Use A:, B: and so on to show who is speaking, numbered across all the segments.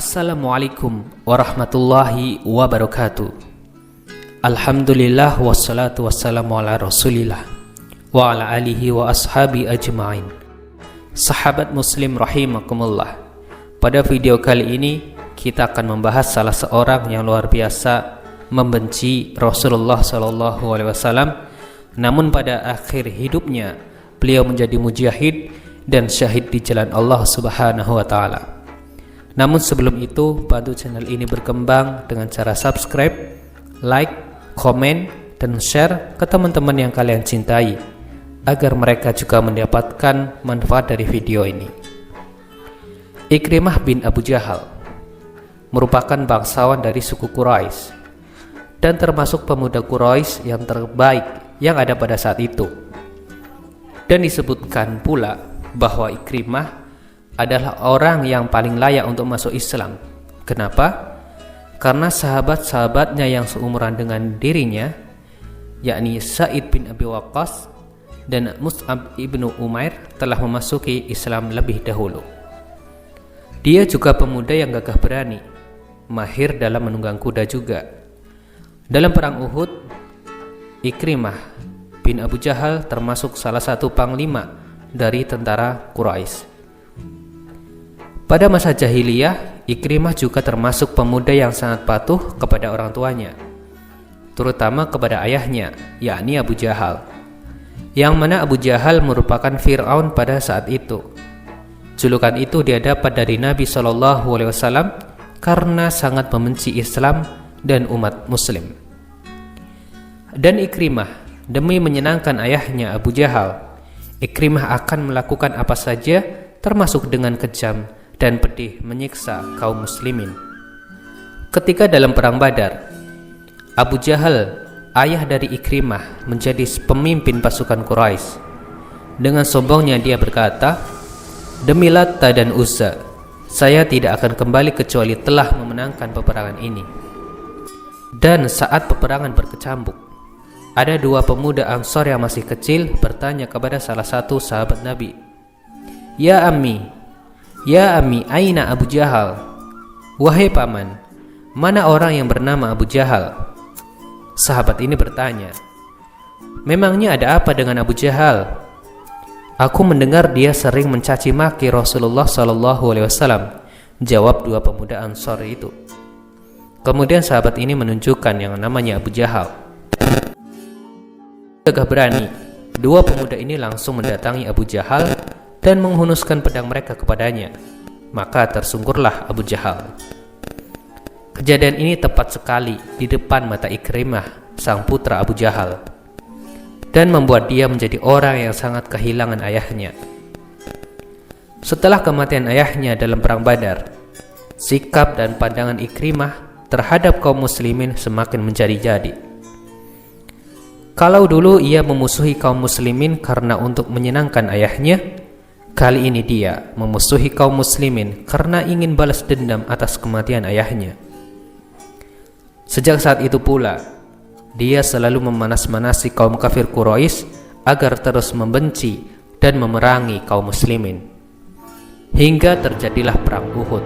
A: Assalamualaikum warahmatullahi wabarakatuh. Alhamdulillah wassalatu wassalamu ala rasulillah wa ala alihi wa ashabi ajma'in. Sahabat muslim rahimakumullah, pada video kali ini kita akan membahas salah seorang yang luar biasa membenci Rasulullah SAW, namun pada akhir hidupnya beliau menjadi mujahid dan syahid di jalan Allah Subhanahu wa ta'ala. Namun sebelum itu, bantu channel ini berkembang dengan cara subscribe, like, komen, dan share ke teman-teman yang kalian cintai, agar mereka juga mendapatkan manfaat dari video ini. Ikrimah bin Abu Jahal merupakan bangsawan dari suku Quraisy dan termasuk pemuda Quraisy yang terbaik yang ada pada saat itu. Dan disebutkan pula bahwa Ikrimah adalah orang yang paling layak untuk masuk Islam. Kenapa? Karena sahabat-sahabatnya yang seumuran dengan dirinya, yakni Sa'id bin Abi Waqqas dan Mus'ab ibnu Umair, telah memasuki Islam lebih dahulu. Dia juga pemuda yang gagah berani, mahir dalam menunggang kuda juga. Dalam perang Uhud, Ikrimah bin Abu Jahal termasuk salah satu panglima dari tentara Quraisy. Pada masa jahiliyah, Ikrimah juga termasuk pemuda yang sangat patuh kepada orang tuanya, terutama kepada ayahnya, yakni Abu Jahal, yang mana Abu Jahal merupakan Fir'aun pada saat itu. Julukan itu dia dapat dari Nabi SAW karena sangat membenci Islam dan umat muslim. Dan Ikrimah, demi menyenangkan ayahnya Abu Jahal, Ikrimah akan melakukan apa saja, termasuk dengan kejam dan pedih menyiksa kaum muslimin. Ketika dalam perang Badar, Abu Jahal, ayah dari Ikrimah, menjadi pemimpin pasukan Quraisy. Dengan sombongnya dia berkata, "Demi Latta dan Uzza, saya tidak akan kembali kecuali telah memenangkan peperangan ini." Dan saat peperangan berkecambuk, ada dua pemuda Ansor yang masih kecil bertanya kepada salah satu sahabat Nabi, "Ya Ammi, aina Abu Jahal?" Wahai paman, mana orang yang bernama Abu Jahal? Sahabat ini bertanya, "Memangnya ada apa dengan Abu Jahal? Aku mendengar dia sering mencaci maki Rasulullah SAW." Jawab dua pemuda Ansor itu. Kemudian sahabat ini menunjukkan yang namanya Abu Jahal. Gagah berani, dua pemuda ini langsung mendatangi Abu Jahal dan menghunuskan pedang mereka kepadanya. Maka tersungkurlah Abu Jahal. Kejadian ini tepat sekali di depan mata Ikrimah, sang putra Abu Jahal, dan membuat dia menjadi orang yang sangat kehilangan ayahnya. Setelah kematian ayahnya dalam perang Badar, sikap dan pandangan Ikrimah terhadap kaum muslimin semakin menjadi-jadi. Kalau dulu ia memusuhi kaum muslimin karena untuk menyenangkan ayahnya, kali ini dia memusuhi kaum muslimin karena ingin balas dendam atas kematian ayahnya. Sejak saat itu pula, dia selalu memanas-manasi kaum kafir Quraisy agar terus membenci dan memerangi kaum muslimin. Hingga terjadilah perang Uhud,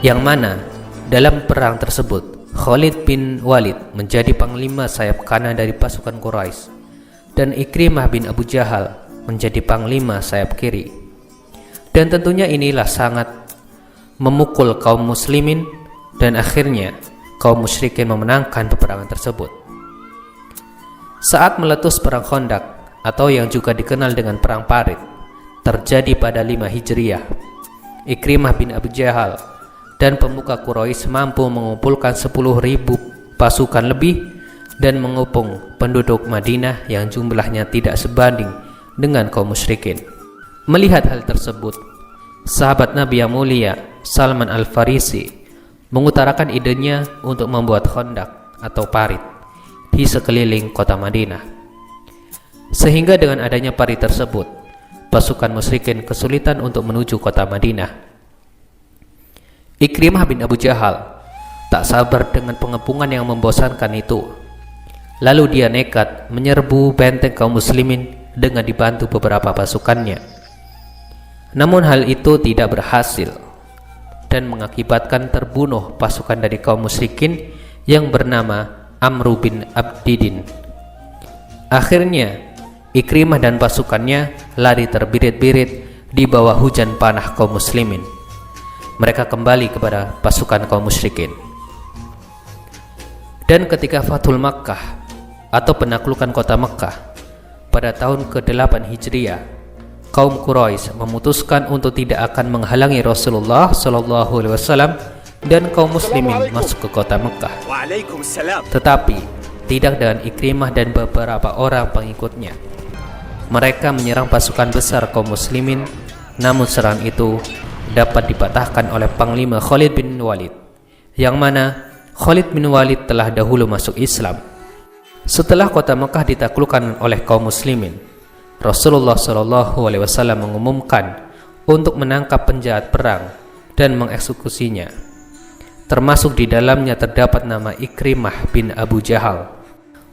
A: yang mana dalam perang tersebut Khalid bin Walid menjadi panglima sayap kanan dari pasukan Quraisy dan Ikrimah bin Abu Jahal menjadi panglima sayap kiri. Dan tentunya inilah sangat memukul kaum muslimin, dan akhirnya kaum musyrikin memenangkan peperangan tersebut. Saat meletus perang Khandaq, atau yang juga dikenal dengan perang Parit, terjadi pada 5 Hijriah, Ikrimah bin Abu Jahal dan pemuka Quraisy mampu mengumpulkan 10.000 pasukan lebih dan mengepung penduduk Madinah yang jumlahnya tidak sebanding dengan kaum musyrikin. Melihat hal tersebut, sahabat Nabi yang mulia Salman Al-Farisi mengutarakan idenya untuk membuat Khandaq atau parit di sekeliling kota Madinah. Sehingga dengan adanya parit tersebut, pasukan musyrikin kesulitan untuk menuju kota Madinah. Ikrimah bin Abu Jahal tak sabar dengan pengepungan yang membosankan itu. Lalu dia nekat menyerbu benteng kaum muslimin dengan dibantu beberapa pasukannya. Namun hal itu tidak berhasil. dan mengakibatkan terbunuh pasukan dari kaum musyrikin yang bernama Amru bin Abdidin. Akhirnya Ikrimah dan pasukannya lari terbirit-birit di bawah hujan panah kaum muslimin. Mereka kembali kepada pasukan kaum musyrikin. Dan ketika Fathul Makkah atau penaklukan kota Makkah pada tahun ke-8 Hijriah, kaum Quraisy memutuskan untuk tidak akan menghalangi Rasulullah SAW dan kaum muslimin masuk ke kota Makkah. Tetapi tidak dengan Ikrimah dan beberapa orang pengikutnya. Mereka menyerang pasukan besar kaum muslimin, namun serangan itu dapat dipatahkan oleh Panglima Khalid bin Walid, yang mana Khalid bin Walid telah dahulu masuk Islam. Setelah kota Mekah ditaklukkan oleh kaum muslimin, Rasulullah SAW mengumumkan untuk menangkap penjahat perang dan mengeksekusinya. Termasuk di dalamnya terdapat nama Ikrimah bin Abu Jahal.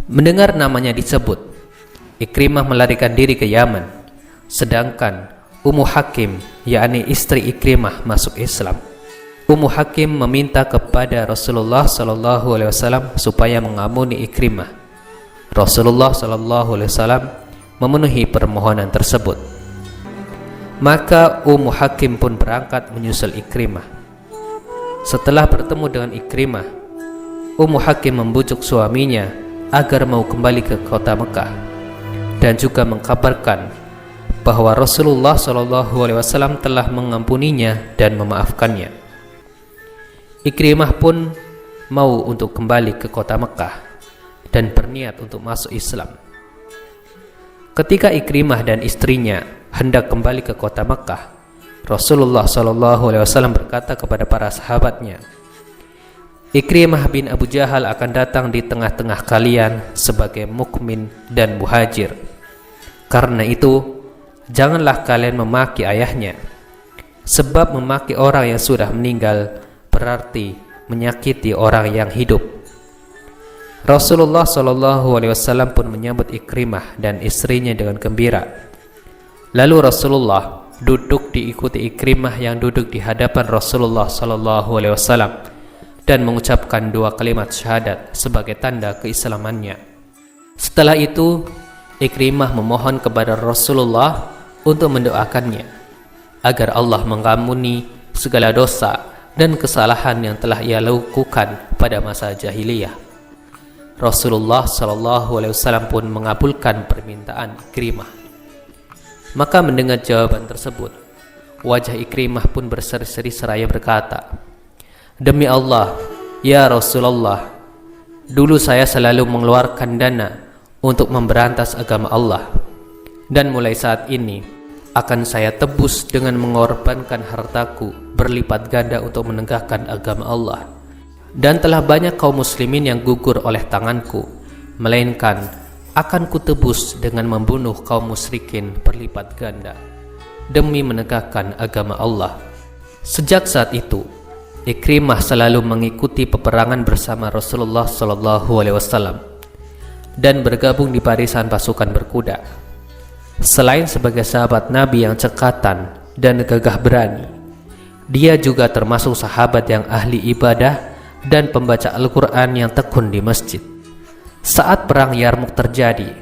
A: Mendengar namanya disebut, Ikrimah melarikan diri ke Yaman, sedangkan Ummu Hakim, yakni istri Ikrimah, masuk Islam. Ummu Hakim meminta kepada Rasulullah SAW supaya mengampuni Ikrimah. Rasulullah SAW memenuhi permohonan tersebut. Maka Ummu Hakim pun berangkat menyusul Ikrimah. Setelah bertemu dengan Ikrimah, Ummu Hakim membujuk suaminya agar mau kembali ke kota Mekah dan juga mengkabarkan bahwa Rasulullah SAW telah mengampuninya dan memaafkannya. Ikrimah pun mau untuk kembali ke kota Mekah dan berniat untuk masuk Islam. Ketika Ikrimah dan istrinya hendak kembali ke kota Mekah, Rasulullah SAW berkata kepada para sahabatnya, Ikrimah bin Abu Jahal akan datang di tengah-tengah kalian sebagai mukmin dan muhajir. Karena itu, janganlah kalian memaki ayahnya, sebab memaki orang yang sudah meninggal berarti menyakiti orang yang hidup. Rasulullah SAW pun menyambut Ikrimah dan istrinya dengan gembira. Lalu Rasulullah duduk diikuti Ikrimah yang duduk di hadapan Rasulullah SAW dan mengucapkan 2 kalimat syahadat sebagai tanda keislamannya. Setelah itu, Ikrimah memohon kepada Rasulullah untuk mendoakannya agar Allah mengampuni segala dosa dan kesalahan yang telah ia lakukan pada masa jahiliyah. Rasulullah SAW pun mengabulkan permintaan Ikrimah. Maka mendengar jawaban tersebut, wajah Ikrimah pun berseri-seri seraya berkata, "Demi Allah, ya Rasulullah, dulu saya selalu mengeluarkan dana untuk memberantas agama Allah, dan mulai saat ini akan saya tebus dengan mengorbankan hartaku berlipat ganda untuk menegakkan agama Allah. Dan telah banyak kaum muslimin yang gugur oleh tanganku, melainkan akan kutebus dengan membunuh kaum musyrikin berlipat ganda demi menegakkan agama Allah." Sejak saat itu, Ikrimah selalu mengikuti peperangan bersama Rasulullah SAW dan bergabung di barisan pasukan berkuda. Selain sebagai sahabat Nabi yang cekatan dan gagah berani, dia juga termasuk sahabat yang ahli ibadah dan pembaca Al-Quran yang tekun di masjid. Saat perang Yarmuk terjadi,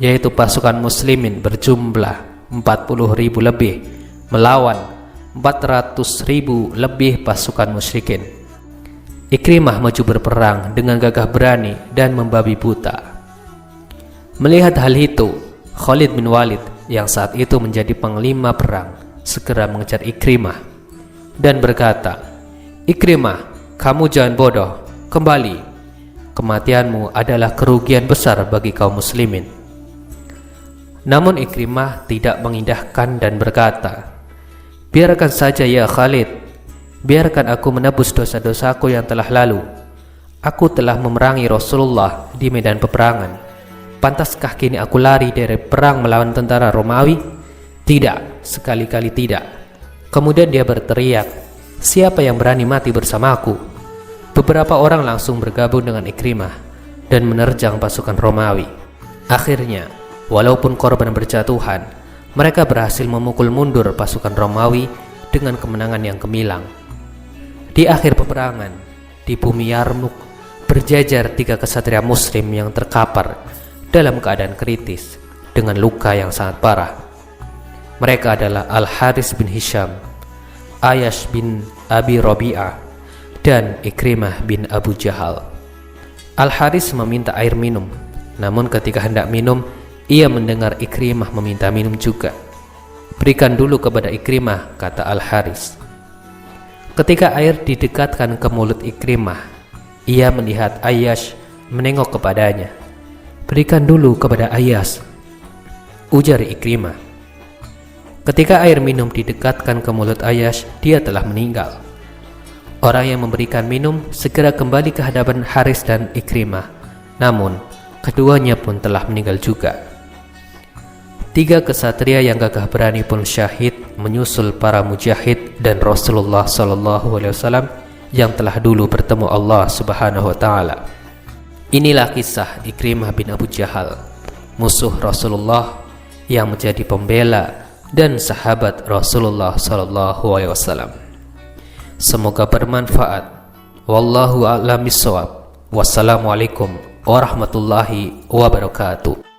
A: yaitu pasukan muslimin berjumlah 40.000 lebih melawan 400.000 lebih pasukan musyrikin, Ikrimah maju berperang dengan gagah berani dan membabi buta. Melihat hal itu, Khalid bin Walid yang saat itu menjadi panglima perang segera mengejar Ikrimah dan berkata, "Ikrimah, kamu jangan bodoh, kembali. Kematianmu adalah kerugian besar bagi kaum muslimin." Namun Ikrimah tidak mengindahkan dan berkata, "Biarkan saja ya Khalid, biarkan aku menebus dosa-dosaku yang telah lalu. Aku telah memerangi Rasulullah di medan peperangan. Pantaskah kini aku lari dari perang melawan tentara Romawi? Tidak, sekali-kali tidak." Kemudian dia berteriak, "Siapa yang berani mati bersamaku?" Beberapa orang langsung bergabung dengan Ikrimah dan menerjang pasukan Romawi. Akhirnya, walaupun korban berjatuhan, mereka berhasil memukul mundur pasukan Romawi dengan kemenangan yang gemilang. Di akhir peperangan, di bumi Yarmuk, berjajar 3 kesatria muslim yang terkapar dalam keadaan kritis dengan luka yang sangat parah. Mereka adalah Al-Haris bin Hisham, Ayyash bin Abi Rabi'ah, dan Ikrimah bin Abu Jahal. Al-Haris meminta air minum, namun ketika hendak minum, ia mendengar Ikrimah meminta minum juga. "Berikan dulu kepada Ikrimah," kata Al-Haris. Ketika air didekatkan ke mulut Ikrimah, ia melihat Ayyash menengok kepadanya. "Berikan dulu kepada Ayyash," ujar Ikrimah. Ketika air minum didekatkan ke mulut Ayyash, dia telah meninggal. Orang yang memberikan minum segera kembali ke hadapan Haris dan Ikrimah, namun keduanya pun telah meninggal juga. 3 kesatria yang gagah berani pun syahid menyusul para mujahid dan Rasulullah SAW yang telah dulu bertemu Allah Subhanahu wa Ta'ala. Inilah kisah Ikrimah bin Abu Jahal, musuh Rasulullah yang menjadi pembela dan sahabat Rasulullah SAW. Semoga bermanfaat. Wallahu a'lam bishawab. Wassalamualaikum warahmatullahi wabarakatuh.